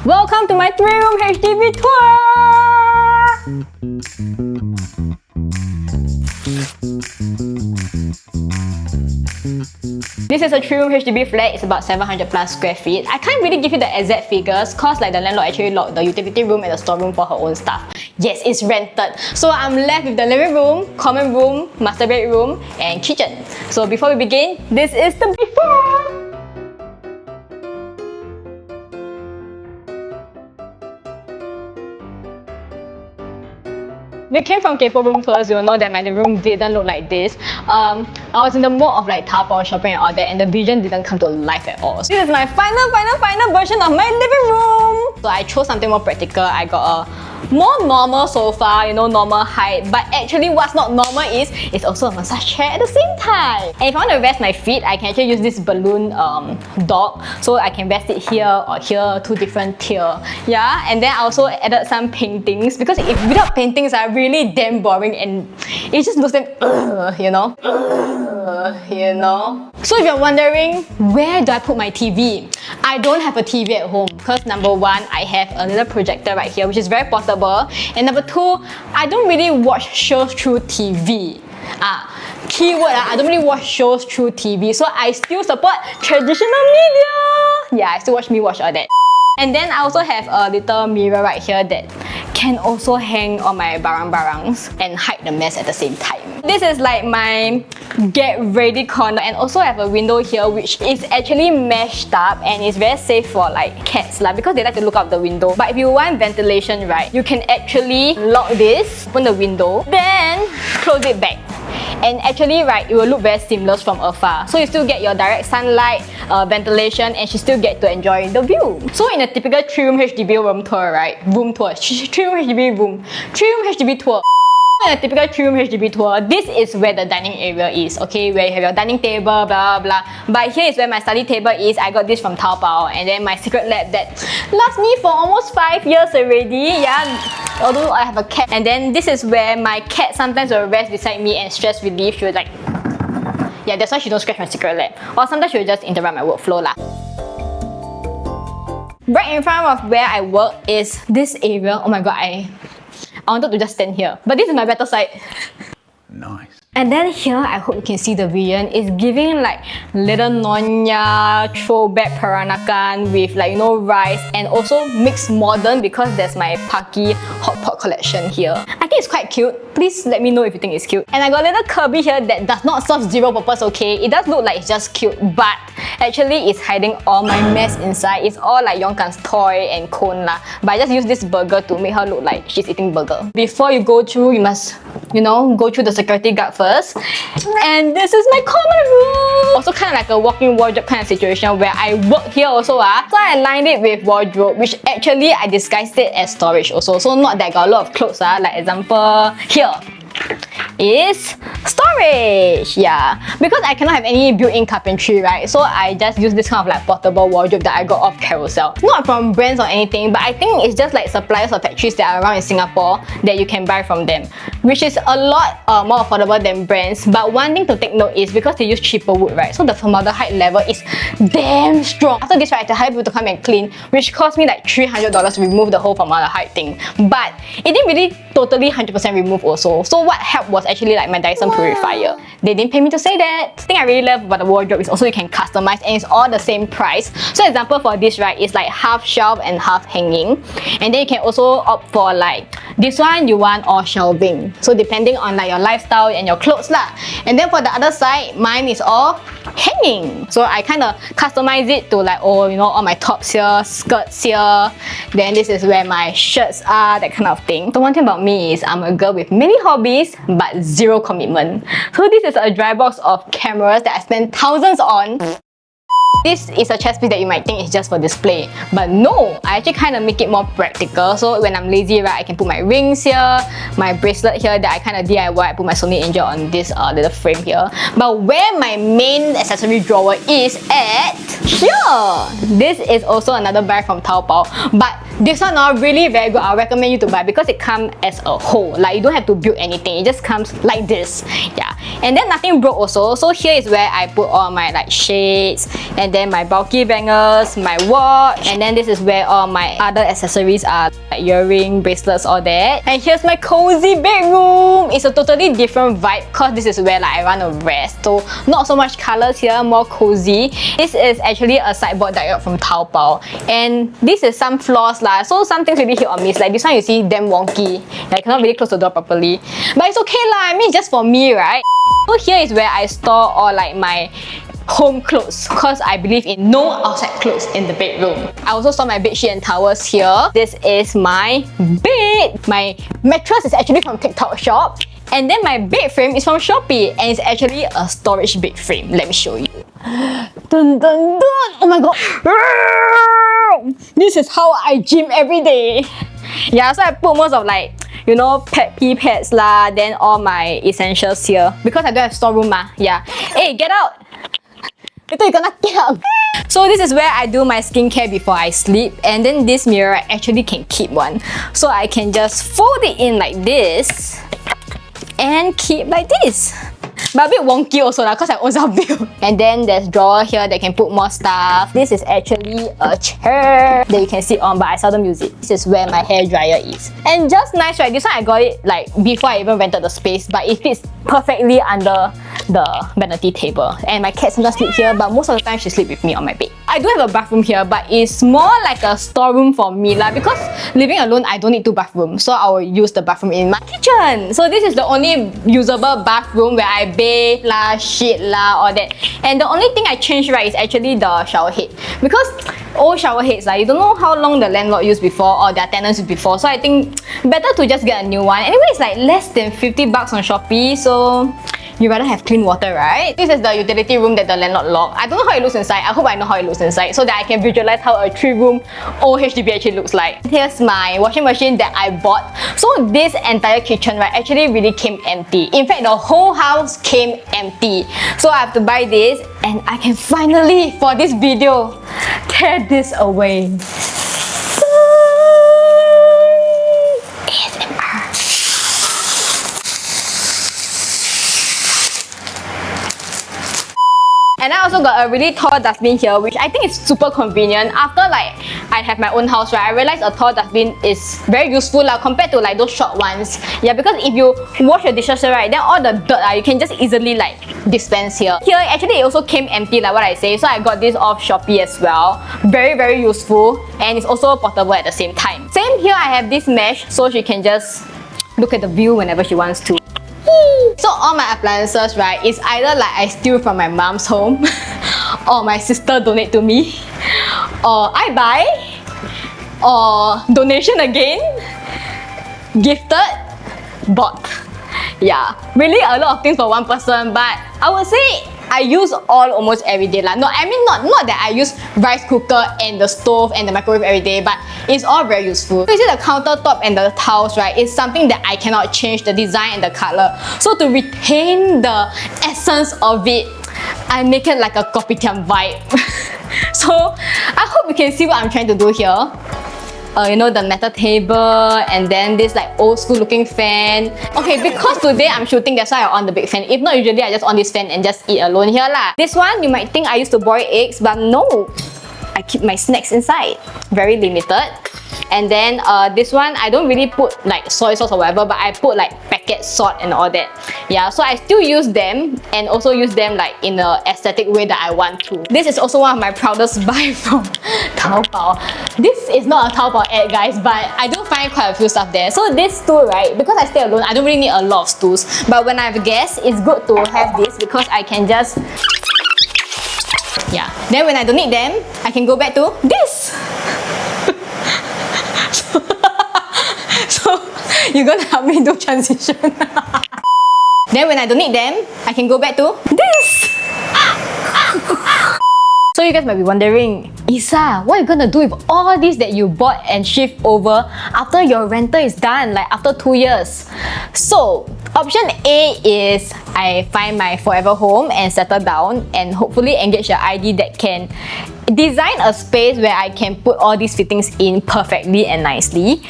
Welcome to my 3-room HDB tour! This is a 3-room HDB flat. It's about 700 plus square feet. I can't really give you the exact figures cause like the landlord actually locked the utility room and the storeroom for her own stuff. Yes, it's rented. So I'm left with the living room, common room, master bedroom, and kitchen. So before we begin, this is the before! If you came from K4 room tours, you'll know that my living room didn't look like this. I was in the mode of like Taobao shopping and all that, and the vision didn't come to life at all. So this is my final version of my living room. So I chose something more practical. I got a more normal sofa, you know, normal height. But actually what's not normal is it's also a massage chair at the same time. And if I want to rest my feet, I can actually use this balloon dock. So I can rest it here or here, two different tier. Yeah, and then I also added some paintings because if without paintings are really damn boring and it just looks like you know. So if you're wondering, where do I put my TV? I don't have a TV at home because number one, I have a little projector right here which is very portable, and number two, I don't really watch shows through TV. Keyword, I don't really watch shows through TV, so I still support traditional media. Yeah, I still watch all that. And then I also have a little mirror right here that can also hang on my barang-barangs and hide the mess at the same time. This is like my get ready corner, and also I have a window here which is actually meshed up and it's very safe for like cats lah, because they like to look out the window. But if you want ventilation, right, you can actually lock this, open the window, then close it back. And actually, right, it will look very seamless from afar. So you still get your direct sunlight, ventilation, and you still get to enjoy the view. So in a typical 3-room HDB room tour, right? 3-room HDB tour. In a typical 3-room HDB tour, this is where the dining area is, okay? Where you have your dining table, blah blah. But here is where my study table is. I got this from Taobao, and then my secret lab that lasts me for almost 5 years already. Yeah, although I have a cat. And then this is where my cat sometimes will rest beside me and stress relief. She will like, yeah, that's why she don't scratch my secret lab. Or sometimes she will just interrupt my workflow lah. Right in front of where I work is this area. Oh my god, I wanted to just stand here, but this is my better side. Nice. And then here, I hope you can see the vision. It's giving like little Nonya throwback Peranakan with like, you know, rice, and also mixed modern because there's my Paki hot pot collection here. I think it's quite cute. Please let me know if you think it's cute. And I got a little Kirby here that does not serve zero purpose, okay? It does look like it's just cute, but actually it's hiding all my mess inside. It's all like Yongkan's toy and cone lah. But I just use this burger to make her look like she's eating burger. Before you go through, you must, you know, go through the security guard first. And this is my common room. Also kind of like a walk-in wardrobe kind of situation where I work here also. So I lined it with wardrobe, which actually I disguised it as storage also. So not that I got a lot of clothes. Like example, here is storage. Yeah, because I cannot have any built-in carpentry, right? So I just use this kind of like portable wardrobe that I got off Carousel. Not from brands or anything, but I think it's just like suppliers or factories that are around in Singapore that you can buy from them, which is a lot more affordable than brands. But one thing to take note is because they use cheaper wood, right? So the formaldehyde level is damn strong. After this, right, I had to hire people to come and clean, which cost me like $300 to remove the whole formaldehyde thing. But it didn't really totally 100% remove also. So what helped was actually like my Dyson purifier. They didn't pay me to say that. The thing I really love about the wardrobe is also you can customize, and it's all the same price. So example for this, right, it's like half shelf and half hanging. And then you can also opt for like this one you want all shelving. So depending on like your lifestyle and your clothes lah. And then for the other side, mine is all hanging. So I kind of customize it to like, oh, you know, all my tops here, skirts here. Then this is where my shirts are, that kind of thing. The one thing about me is I'm a girl with many hobbies but zero commitment. So this is a dry box of cameras that I spend thousands on. This is a chest piece that you might think is just for display, but no, I actually kind of make it more practical. So when I'm lazy, right, I can put my rings here, my bracelet here that I kind of DIY. I put my Sony Angel on this little frame here. But where my main accessory drawer is at here. This is also another buy from Taobao, but this one is really very good. I'll recommend you to buy because it comes as a whole. Like you don't have to build anything. It just comes like this. Yeah, And then nothing broke also. So here is where I put all my like shades, and then my bulky bangles, my watch, and then this is where all my other accessories are, like earring, bracelets, all that. And here's my cozy bedroom. It's a totally different vibe because this is where like I want to rest. So not so much colors here, more cozy. This is actually a sideboard that I got from Taobao, and this is some flaws lah. So some things really hit or miss. Like this one, you see, damn wonky. Like I cannot really close the door properly. But it's okay lah. I mean, it's just for me, right? So here is where I store all like my home clothes because I believe in no outside clothes in the bedroom. I also store my bedsheet and towels here. This is my bed. My mattress is actually from TikTok shop. And then my bed frame is from Shopee, and it's actually a storage bed frame. Let me show you. Dun, dun, dun. Oh my god. This is how I gym every day. Yeah, so I put most of like, you know, pee pads lah, then all my essentials here because I don't have storeroom ma. Yeah. Hey, get out. Later you're gonna get up. So this is where I do my skincare before I sleep, and then this mirror I actually can keep one. So I can just fold it in like this and keep like this. But a bit wonky also lah, cause I own some build. And then there's drawer here that can put more stuff. This is actually a chair that you can sit on, but I seldom use it. This is where my hair dryer is. And just nice, right? This one I got it like before I even rented the space, but it fits perfectly under the vanity table. And my cat sometimes sleep here, but most of the time she sleep with me on my bed. I do have a bathroom here, but it's more like a storeroom for me lah, because living alone I don't need two bathrooms, so I will use the bathroom in my kitchen. So this is the only usable bathroom where I bathe lah, shit lah, all that. And the only thing I changed, right, is actually the shower head, because old shower heads, like, you don't know how long the landlord used before or their tenants used before, so I think better to just get a new one. Anyway, it's like less than 50 bucks on Shopee, so you rather have clean water, right? This is the utility room that the landlord locked. I don't know how it looks inside. I hope I know how it looks inside so that I can visualize how a 3-room old HDB actually looks like. Here's my washing machine that I bought. So this entire kitchen, right, actually really came empty. In fact, the whole house came empty. So I have to buy this, and I can finally, for this video, tear this away. And I also got a really tall dustbin here, which I think is super convenient. After like I have my own house, right, I realized a tall dustbin is very useful lah, compared to like those short ones. Yeah, because if you wash your dishes, right, then all the dirt, you can just easily like dispense here. Here, actually it also came empty like what I say, so I got this off Shopee as well. Very, very useful, and it's also portable at the same time. Same here, I have this mesh, so she can just look at the view whenever she wants to. So all my appliances, right, is either like I steal from my mom's home or my sister donate to me, or I buy, or donation again, gifted, bought. Yeah, really a lot of things for one person, but I would say I use all almost every day. Like, no, I mean not that I use rice cooker and the stove and the microwave every day, but it's all very useful. So you see the countertop and the tiles, right, is something that I cannot change the design and the color. So to retain the essence of it, I make it like a kopitiam vibe. So I hope you can see what I'm trying to do here. You know, the metal table, and then this like old school looking fan. Okay, because today I'm shooting, that's why I on the big fan. If not, usually I just on this fan and just eat alone here lah. This one, you might think I used to boil eggs, but no. I keep my snacks inside. Very limited. And then this one, I don't really put like soy sauce or whatever, but I put like packet salt and all that. Yeah, so I still use them, and also use them like in an aesthetic way that I want to. This is also one of my proudest buy from Taobao. This is not a Taobao ad, guys, but I do find quite a few stuff there. So this stool, right, because I stay alone, I don't really need a lot of stools. But when I have guests, it's good to have this because I can just... Yeah. Then when I don't need them, I can go back to this. So you're gonna help me do transition. Then when I don't need them, I can go back to this. So you guys might be wondering, Isa, what are you gonna do with all these that you bought and shift over after your rental is done, like after 2 years? So option A is I find my forever home and settle down, and hopefully engage an ID that can design a space where I can put all these fittings in perfectly and nicely.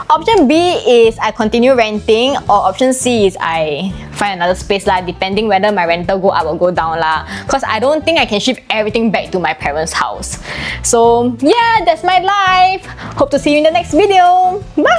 Option B is I continue renting, or option C is I find another space lah, depending whether my rental go up or go down lah. Cause I don't think I can shift everything back to my parents' house. So yeah, that's my life. Hope to see you in the next video. Bye!